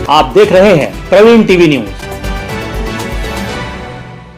आप देख रहे हैं प्रवीण टीवी न्यूज।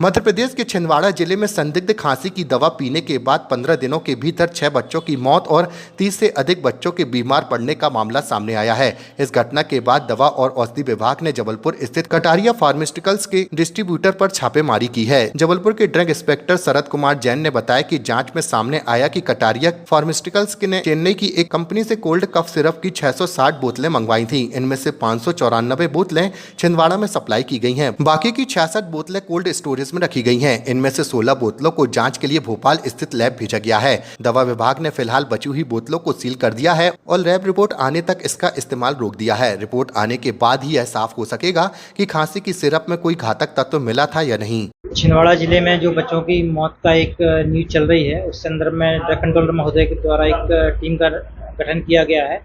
मध्य प्रदेश के छिंदवाड़ा जिले में संदिग्ध खांसी की दवा पीने के बाद 15 दिनों के भीतर 6 बच्चों की मौत और 30 से अधिक बच्चों के बीमार पड़ने का मामला सामने आया है। इस घटना के बाद दवा और औषधि विभाग ने जबलपुर स्थित कटारिया फार्मास्यूटिकल्स के डिस्ट्रीब्यूटर पर छापेमारी की है। जबलपुर के ड्रग इंस्पेक्टर शरद कुमार जैन ने बताया कि जांच में सामने आया कि कटारिया फार्मास्यूटिकल्स ने चेन्नई की एक कंपनी से कोल्ड कफ सिरप की 660 बोतलें मंगवाई थी। इनमें से 594 बोतलें छिंदवाड़ा में सप्लाई की गई हैं। बाकी की 66 बोतलें कोल्ड स्टोरेज में रखी गई हैं। इनमें से 16 बोतलों को जांच के लिए भोपाल स्थित लैब भेजा गया है। दवा विभाग ने फिलहाल बची हुई बोतलों को सील कर दिया है और लैब रिपोर्ट आने तक इसका इस्तेमाल रोक दिया है। रिपोर्ट आने के बाद ही यह साफ हो सकेगा कि खांसी की सिरप में कोई घातक तत्व मिला था या नहीं। छिंदवाड़ा जिले में जो बच्चों की मौत का एक न्यूज चल रही है, उस संदर्भ में ड्रग कंट्रोलर महोदय के द्वारा एक टीम का गठन किया गया है,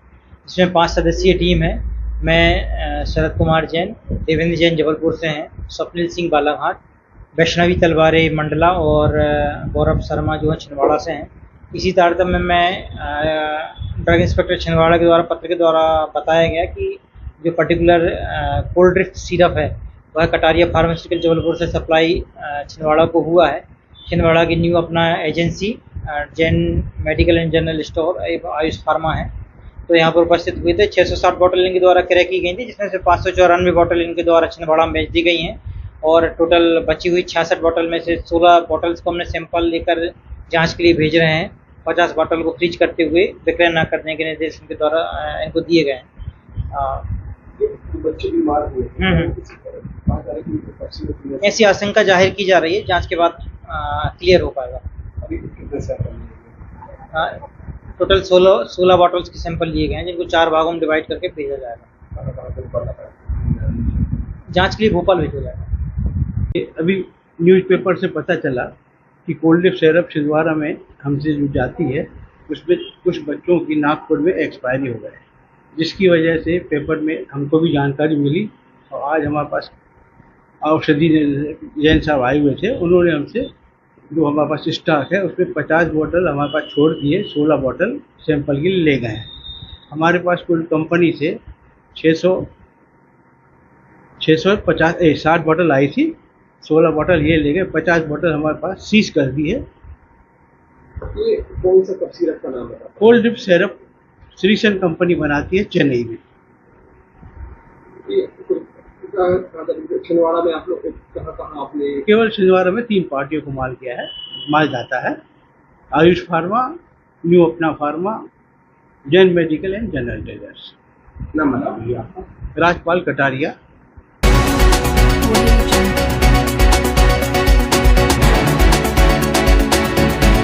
जिसमें 5 सदस्यीय टीम है। मैं शरद कुमार जैन, देवेंद्र जैन जबलपुर से हैं, स्वप्निल सिंह बालाघाट, वैष्णवी तलवारे मंडला और गौरव शर्मा जो है छिंदवाड़ा से हैं। इसी तारतम्य में मैं ड्रग इंस्पेक्टर छिंदवाड़ा के द्वारा पत्र के द्वारा बताया गया कि जो पर्टिकुलर कोल्ड ड्रिफ्ट सिरप है वह कटारिया फार्मास्यूटिकल जबलपुर से सप्लाई छिंदवाड़ा को हुआ है। छिंदवाड़ा की न्यू अपना agency Jain medical and general store Ayush pharma है, तो यहाँ पर उपस्थित हुए थे। 660 बोतल इनके द्वारा क्रय की गई थी, जिसमें से 594 बोतल इनके द्वारा छिंदवाड़ा में बेच दी गई हैं और टोटल बची हुई 66 बोतल में से 16 बोतल्स को हमने सैंपल लेकर जांच के लिए भेज रहे हैं। 50 बोतल को फ्रीज करते हुए विक्रय न करने के निर्देश इनके द्वारा इनको दिए गए हैं। बच्चे बीमार हुए, ऐसी आशंका जाहिर की जा रही है, जांच के बाद क्लियर हो पाएगा। टोटल 16 बॉटल्स के सैंपल लिए गए हैं, जिनको 4 भागों में डिवाइड करके भेजा जाएगा। जांच के लिए भोपाल भेजा जाएगा। अभी न्यूज़पेपर से पता चला कि कोल्ड ड्रिफ्ट सिरप छिंदवाड़ा में हमसे जो जाती है उसमें कुछ बच्चों की नागपुर में एक्सपायरी हो गए, जिसकी वजह से पेपर में हमको भी जानकारी मिली और आज हमारे पास औषधि जैन साहब आए हुए थे। उन्होंने हमसे जो हमारे पास स्टॉक है उसमें 50 बोतल हमारे पास छोड़ दिए, 16 बोतल सैंपल के लिए ले गए हैं। हमारे पास कुल कंपनी से 60 बोतल आई थी, 16 बोतल ये ले गए, 50 बोतल हमारे पास सीज कर दी है। ये कौन सा कफ सिरप का नाम है? Cold drift syrup Sresan company बनाती है चेन्नई में। ये छिंदवाड़ा में आप लोग कहाँ आपने? केवल छिंदवाड़ा में 3 पार्टियों को माल जाता है। आयुष फार्मा, न्यू अपना pharma, Jain medical and general traders. नाम बताइए आपका। राजपाल कटारिया। Audio Jungle.